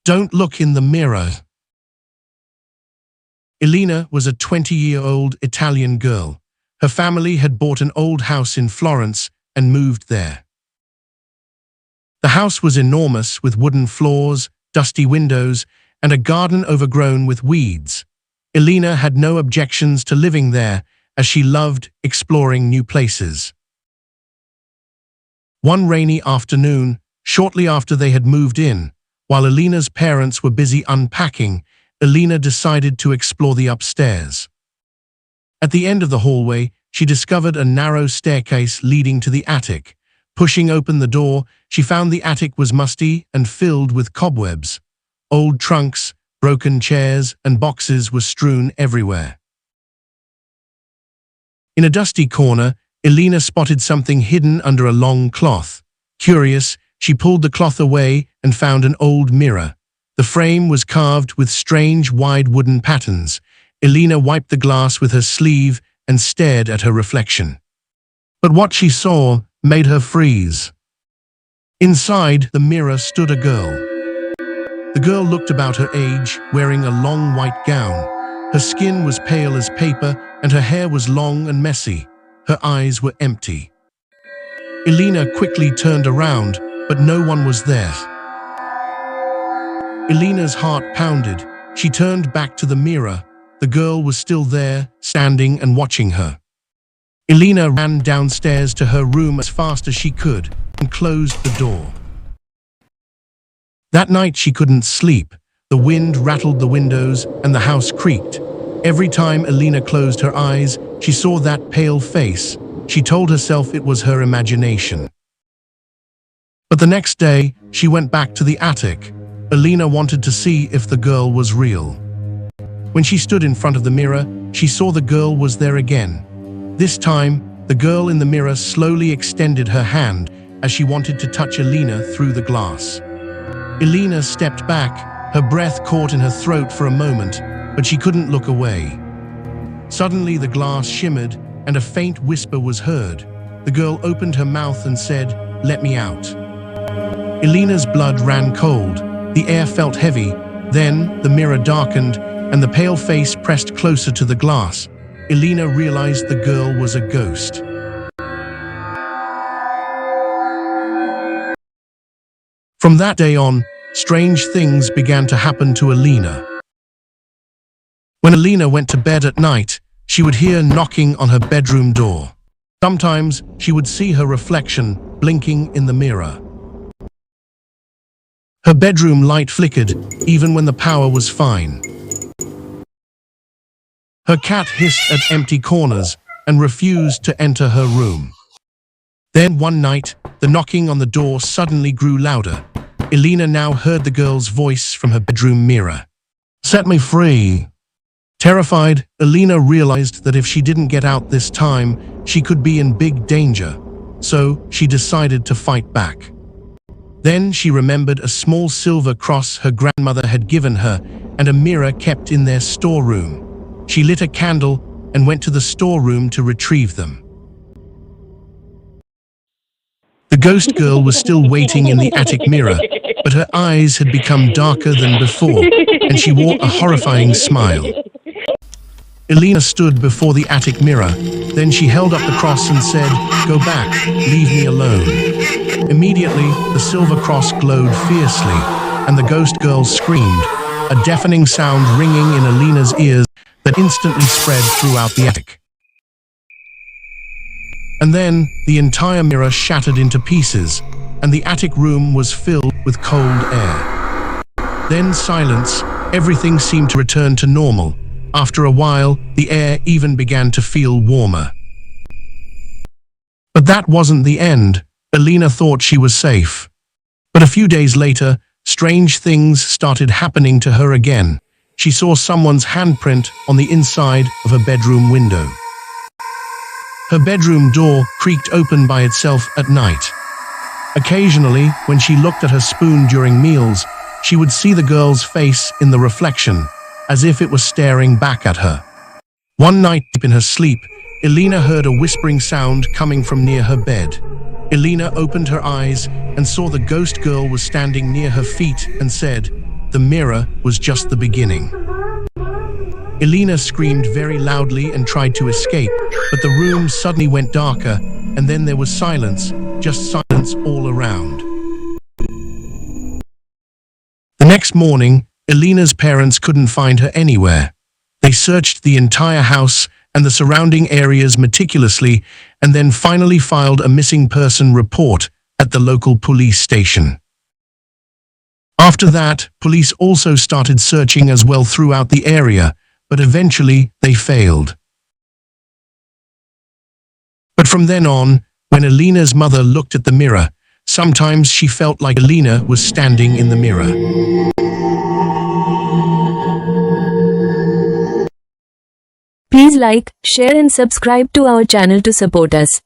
Don't look in the mirror. Elena was a 20-year-old Italian girl. Her family had bought an old house in Florence and moved there. The house was enormous, with wooden floors, dusty windows, and a garden overgrown with weeds. Elena had no objections to living there, as she loved exploring new places. One rainy afternoon, shortly after they had moved in, while Elena's parents were busy unpacking, Elena decided to explore the upstairs. At the end of the hallway, she discovered a narrow staircase leading to the attic. Pushing open the door, she found the attic was musty and filled with cobwebs. Old trunks, broken chairs, and boxes were strewn everywhere. In a dusty corner, Elena spotted something hidden under a long cloth. Curious, she pulled the cloth away and found an old mirror. The frame was carved with strange, wide wooden patterns. Elena wiped the glass with her sleeve and stared at her reflection. But what she saw made her freeze. Inside the mirror stood a girl. The girl looked about her age, wearing a long white gown. Her skin was pale as paper, and her hair was long and messy. Her eyes were empty. Elena quickly turned around, but no one was there. Elena's heart pounded. She turned back to the mirror. The girl was still there, standing and watching her. Elena ran downstairs to her room as fast as she could and closed the door. That night she couldn't sleep. The wind rattled the windows and the house creaked. Every time Elena closed her eyes, she saw that pale face. She told herself it was her imagination. But the next day, she went back to the attic. Elena wanted to see if the girl was real. When she stood in front of the mirror, she saw the girl was there again. This time, the girl in the mirror slowly extended her hand as she wanted to touch Elena through the glass. Elena stepped back, her breath caught in her throat for a moment, but she couldn't look away. Suddenly the glass shimmered and a faint whisper was heard. The girl opened her mouth and said, "Let me out." Elena's blood ran cold. The air felt heavy. Then the mirror darkened and the pale face pressed closer to the glass. Elena realized the girl was a ghost. From that day on, strange things began to happen to Elena. When Elena went to bed at night, she would hear knocking on her bedroom door. Sometimes she would see her reflection blinking in the mirror. Her bedroom light flickered even when the power was fine. Her cat hissed at empty corners and refused to enter her room. Then one night, the knocking on the door suddenly grew louder. Elena now heard the girl's voice from her bedroom mirror. "Set me free." Terrified, Elena realized that if she didn't get out this time, she could be in big danger. So she decided to fight back. Then she remembered a small silver cross her grandmother had given her and a mirror kept in their storeroom. She lit a candle and went to the storeroom to retrieve them. The ghost girl was still waiting in the attic mirror, but her eyes had become darker than before, and she wore a horrifying smile. Elena stood before the attic mirror. Then she held up the cross and said, "Go back, leave me alone." Immediately, the silver cross glowed fiercely, and the ghost girl screamed, a deafening sound ringing in Elena's ears that instantly spread throughout the attic. And then, the entire mirror shattered into pieces, and the attic room was filled with cold air. Then silence. Everything seemed to return to normal. After a while, the air even began to feel warmer. But that wasn't the end. Elena thought she was safe. But a few days later, strange things started happening to her again. She saw someone's handprint on the inside of her bedroom window. Her bedroom door creaked open by itself at night. Occasionally, when she looked at her spoon during meals, she would see the girl's face in the reflection, as if it was staring back at her. One night, deep in her sleep, Elena heard a whispering sound coming from near her bed. Elena opened her eyes and saw the ghost girl was standing near her feet and said, "The mirror was just the beginning." Elena screamed very loudly and tried to escape, but the room suddenly went darker, and then there was silence, just silence all around. The next morning, Elena's parents couldn't find her anywhere. They searched the entire house and the surrounding areas meticulously, and then finally filed a missing person report at the local police station. After that, police also started searching as well throughout the area, but eventually they failed. But from then on, when Elena's mother looked at the mirror, sometimes she felt like Elena was standing in the mirror. Please like, share and subscribe to our channel to support us.